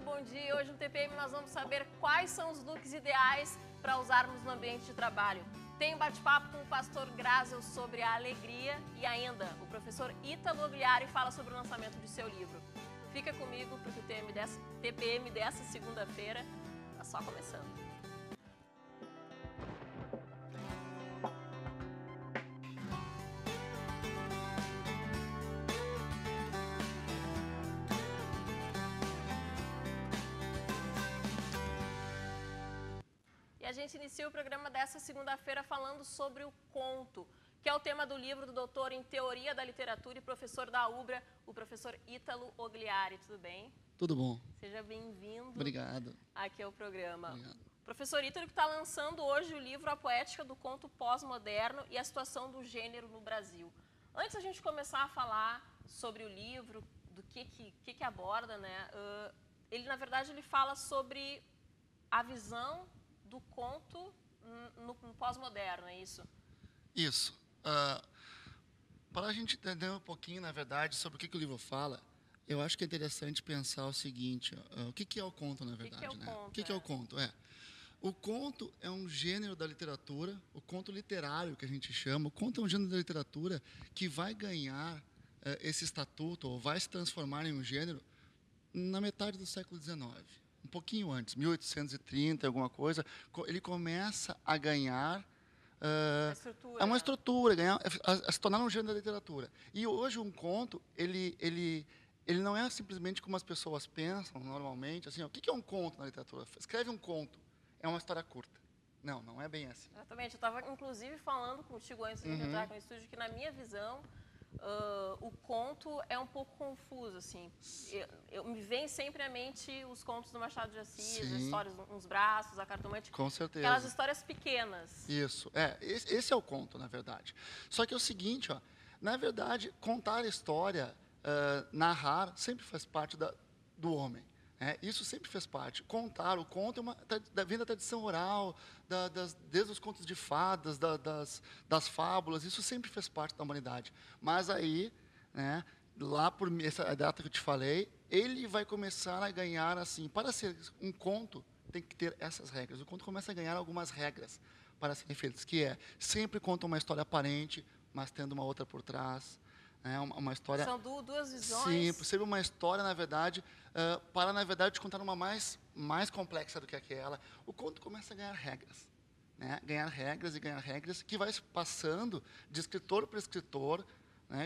bom dia. Hoje no TPM nós vamos saber quais são os looks ideais para usarmos no ambiente de trabalho. Tem um bate-papo com o pastor Grazel sobre a alegria e ainda o professor Ítalo Ogliari fala sobre o lançamento de seu livro. Fica comigo porque o TPM dessa segunda-feira está só começando. A gente inicia o programa dessa segunda-feira falando sobre o conto, que é o tema do livro do doutor em Teoria da Literatura e professor da UBRA, o professor Ítalo Ogliari. Tudo bem? Tudo bom. Seja bem-vindo. Obrigado. Aqui ao programa. Obrigado. Professor Ítalo que está lançando hoje o livro A Poética do Conto Pós-Moderno e a Situação do Gênero no Brasil. Antes da gente começar a falar sobre o livro, do que aborda, né? Ele, na verdade, ele fala sobre a visão do conto no pós-moderno, é isso? Isso. Para a gente entender um pouquinho, na verdade, sobre o que o livro fala, eu acho que é interessante pensar o seguinte, o que é o conto, na verdade? O que é o conto? O conto é um gênero da literatura, o conto literário, que a gente chama. O conto é um gênero da literatura que vai ganhar esse estatuto, ou vai se transformar em um gênero, na metade do século XIX. Um pouquinho antes, 1830, alguma coisa, ele começa a ganhar uma estrutura, a se tornar um gênero da literatura. E hoje um conto, ele não é simplesmente como as pessoas pensam normalmente, assim, o que é um conto na literatura? Escreve um conto, é uma história curta. Não é bem assim. Exatamente, eu estava inclusive falando contigo antes de entrar aqui no estúdio, que na minha visão, o conto é um pouco confuso, assim. Me vem sempre à mente os contos do Machado de Assis, as histórias, uns braços, a cartomante. Com certeza. Aquelas histórias pequenas. Isso, esse é o conto, na verdade. Só que é o seguinte, na verdade, contar a história, narrar, sempre faz parte do homem. Isso sempre fez parte. Contar, o conto vem da tradição oral, desde os contos de fadas, das fábulas, isso sempre fez parte da humanidade. Mas aí, lá por essa data que eu te falei, ele vai começar a ganhar, assim, para ser um conto, tem que ter essas regras. O conto começa a ganhar algumas regras para serem feitas, que sempre conta uma história aparente, mas tendo uma outra por trás. Uma história. São duas visões. Sim, sempre uma história, na verdade, para, na verdade, te contar uma mais complexa do que aquela. O conto começa a ganhar regras. Ganhar regras, que vai passando de escritor para escritor.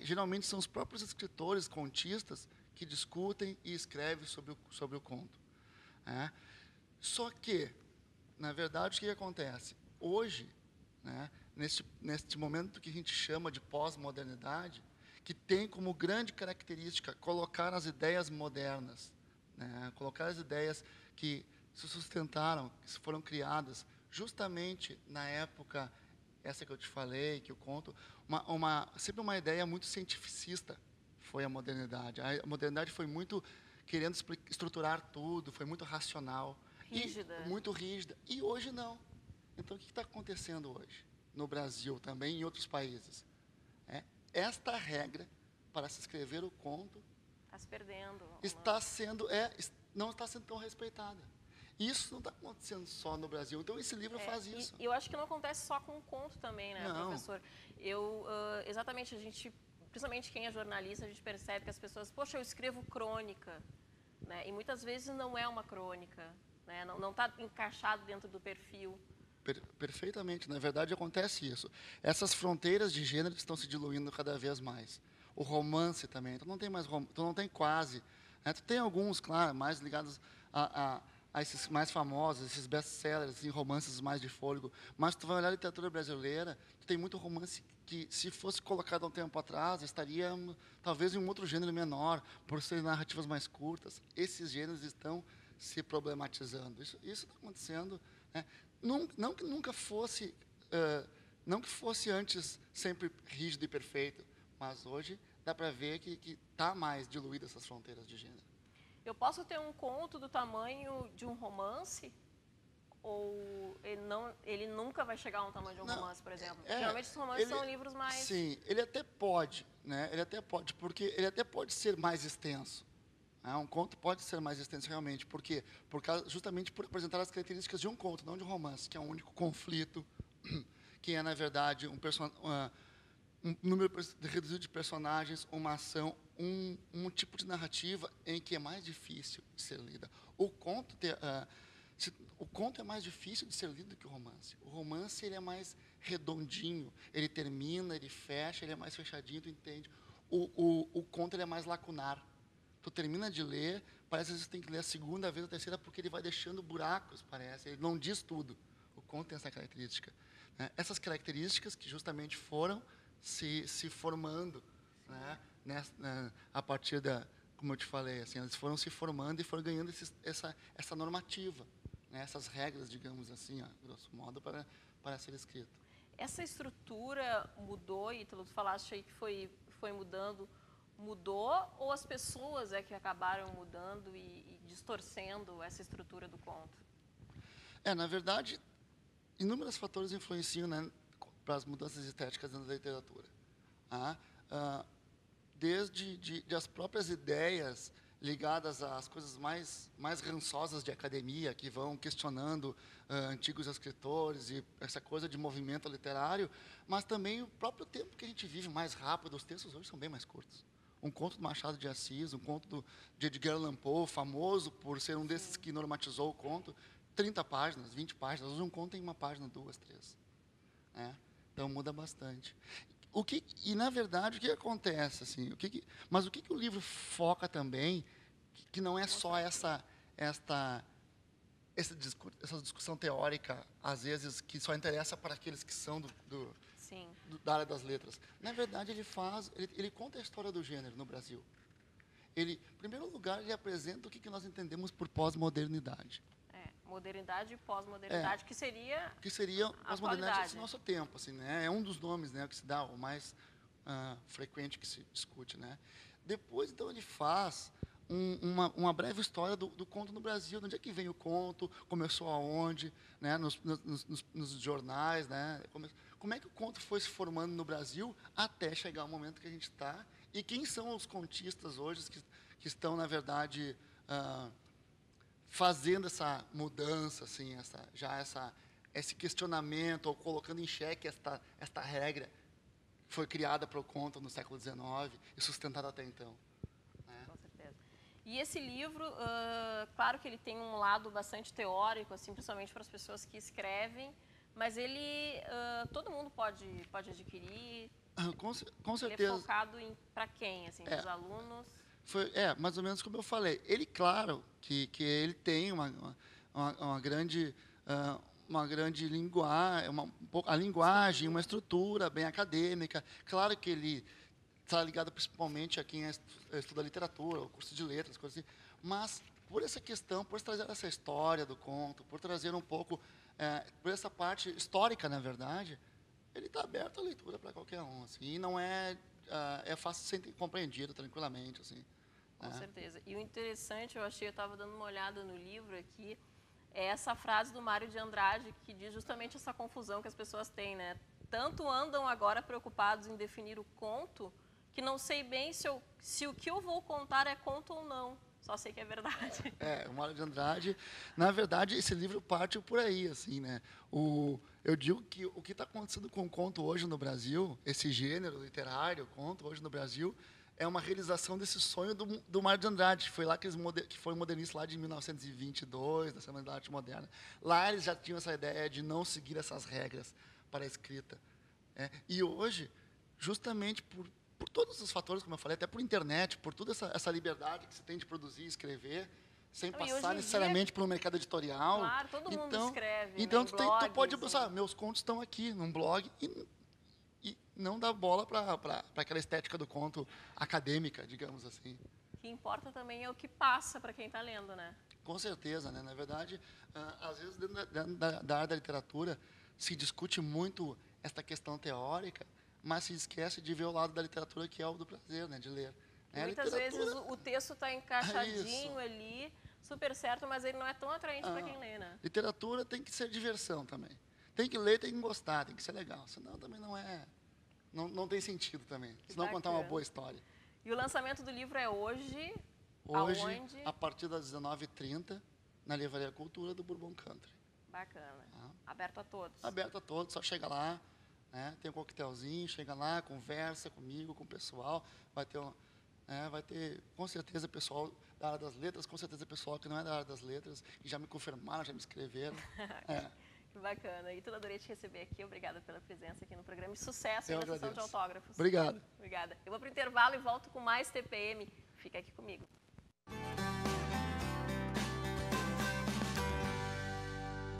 Geralmente são os próprios escritores, contistas, que discutem e escrevem sobre o conto. Só que, na verdade, o que acontece? Hoje, neste momento que a gente chama de pós-modernidade, que tem como grande característica colocar as ideias modernas, colocar as ideias que se sustentaram, que foram criadas justamente na época, essa que eu te falei, que eu conto, sempre uma ideia muito cientificista foi a modernidade. A modernidade foi muito querendo estruturar tudo, foi muito racional. Rígida. Muito rígida. E hoje não. Então, o que está acontecendo hoje? No Brasil também e em outros países. Esta regra para se escrever o conto está se perdendo. Não está sendo tão respeitada. Isso não está acontecendo só no Brasil. Então, esse livro faz isso. E eu acho que não acontece só com o conto também, né, não. professor? Exatamente, a gente, principalmente quem é jornalista, a gente percebe que as pessoas, poxa, eu escrevo crônica, e muitas vezes não é uma crônica, não está encaixado dentro do perfil. Perfeitamente. Na verdade, acontece isso. Essas fronteiras de gênero estão se diluindo cada vez mais. O romance também. Então, não tem mais não tem quase. Tem alguns, claro, mais ligados a esses mais famosos, esses best-sellers, romances mais de fôlego. Mas tu vai olhar a literatura brasileira, tem muito romance que, se fosse colocado há um tempo atrás, estaria talvez em um outro gênero menor, por serem narrativas mais curtas. Esses gêneros estão se problematizando. Isso está acontecendo. Não que nunca fosse, não que fosse antes sempre rígido e perfeito, mas hoje dá para ver que está mais diluída essas fronteiras de gênero. Eu posso ter um conto do tamanho de um romance? Ou ele nunca vai chegar a um tamanho de um romance, por exemplo? Geralmente os romances são livros mais... Sim, ele até pode, Ele até pode, porque ele até pode ser mais extenso. né? Um conto pode ser mais extenso realmente. Por quê? Justamente por apresentar as características de um conto, não de um romance, que é um único conflito, que é, na verdade, um número reduzido de personagens, uma ação, um tipo de narrativa em que é mais difícil de ser lida. O conto é mais difícil de ser lido do que o romance. O romance ele é mais redondinho, ele termina, ele fecha, ele é mais fechadinho, tu entende. O conto ele é mais lacunar. Tu termina de ler, parece que você tem que ler a segunda vez, a terceira, porque ele vai deixando buracos, parece. Ele não diz tudo. O conto tem essa característica, né? Essas características que justamente foram se formando, né, a partir como eu te falei, assim, eles foram se formando e foram ganhando essa normativa, né, essas regras, digamos assim, grosso modo, para ser escrito. Essa estrutura mudou, Ítalo, tu falaste aí que foi mudou, ou as pessoas é que acabaram mudando e distorcendo essa estrutura do conto? Na verdade, inúmeros fatores influenciam, né, para as mudanças estéticas dentro da literatura. Desde as próprias ideias ligadas às coisas mais rançosas de academia, que vão questionando antigos escritores e essa coisa de movimento literário, mas também o próprio tempo que a gente vive mais rápido. Os textos hoje são bem mais curtos. Um conto do Machado de Assis, um conto de Edgar Allan Poe, famoso por ser um desses que normatizou o conto, 30 páginas, 20 páginas. Hoje um conto tem uma página, 2, 3. Né? Então, muda bastante. Na verdade, o que acontece? Assim, mas o que o livro foca também, que não é só essa discussão teórica, às vezes, que só interessa para aqueles que são da área das letras. Na verdade, ele conta a história do gênero no Brasil. Em primeiro lugar, ele apresenta o que nós entendemos por pós-modernidade. Modernidade e pós-modernidade, que seria a pós-modernidade do nosso tempo, assim, né? É um dos nomes, né, que se dá, o mais frequente que se discute, né? Depois, então, ele faz uma breve história do conto no Brasil, de onde é que vem o conto, começou aonde, né, nos jornais, né? Como é que o conto foi se formando no Brasil até chegar ao momento que a gente está, e quem são os contistas hoje que estão, na verdade, fazendo essa mudança, assim, esse questionamento, ou colocando em xeque esta regra que foi criada para o conto no século XIX e sustentada até então. Né? Com certeza. E esse livro, claro que ele tem um lado bastante teórico, assim, principalmente para as pessoas que escrevem, mas ele, todo mundo pode adquirir. Com certeza. Ele é focado para quem, assim, dos alunos? Mais ou menos como eu falei. Ele, claro, que ele tem uma grande linguagem, a linguagem, uma estrutura bem acadêmica. Claro que ele está ligado principalmente a quem estuda literatura, o curso de letras, coisas assim. Mas, por essa questão, por trazer essa história do conto, por trazer um pouco, por essa parte histórica, na verdade, ele está aberto à leitura para qualquer um. Assim, e não é fácil de ser compreendido tranquilamente, assim. Com certeza. E o interessante, eu estava dando uma olhada no livro aqui, é essa frase do Mário de Andrade, que diz justamente essa confusão que as pessoas têm, né? Tanto andam agora preocupados em definir o conto, que não sei bem se o que eu vou contar é conto ou não. Só sei que é verdade. O Mário de Andrade, na verdade, esse livro parte por aí, assim, né? Eu digo que o que está acontecendo com o conto hoje no Brasil, esse gênero literário, conto hoje no Brasil, é uma realização desse sonho do Mário de Andrade, que foi modernista lá de 1922, da Semana da Arte Moderna. Lá eles já tinham essa ideia de não seguir essas regras para a escrita. E hoje, justamente por todos os fatores, como eu falei, até por internet, por toda essa liberdade que você tem de produzir e escrever, sem passar necessariamente por um mercado editorial. Claro, todo mundo escreve, então né, tu pode pensar, meus contos estão aqui num blog, e não dá bola para aquela estética do conto acadêmica, digamos assim. O que importa também é o que passa para quem está lendo, né? Com certeza, né? Na verdade, às vezes, dentro da área da literatura, se discute muito esta questão teórica, mas se esquece de ver o lado da literatura que é o do prazer, né? De ler. Muitas vezes o texto está encaixadinho ali, super certo, mas ele não é tão atraente para quem lê, né? Literatura tem que ser diversão também. Tem que ler, tem que gostar, tem que ser legal. Senão também não tem sentido também. Senão contar uma boa história. E o lançamento do livro é hoje? Hoje, Aonde? a partir das 19h30, na Livraria Cultura do Bourbon Country. Bacana. Tá? Aberto a todos. Aberto a todos, só chega lá, né? Tem um coquetelzinho, chega lá, conversa comigo, com o pessoal. Vai ter com certeza pessoal da área das letras, com certeza pessoal que não é da área das letras, que já me confirmaram, já me escreveram. Que bacana. E tudo, adorei te receber aqui. Obrigada pela presença aqui no programa. E sucesso Eu na sessão de agradeço. autógrafos. Obrigado. Obrigada. Eu vou para o intervalo e volto com mais TPM. Fica aqui comigo.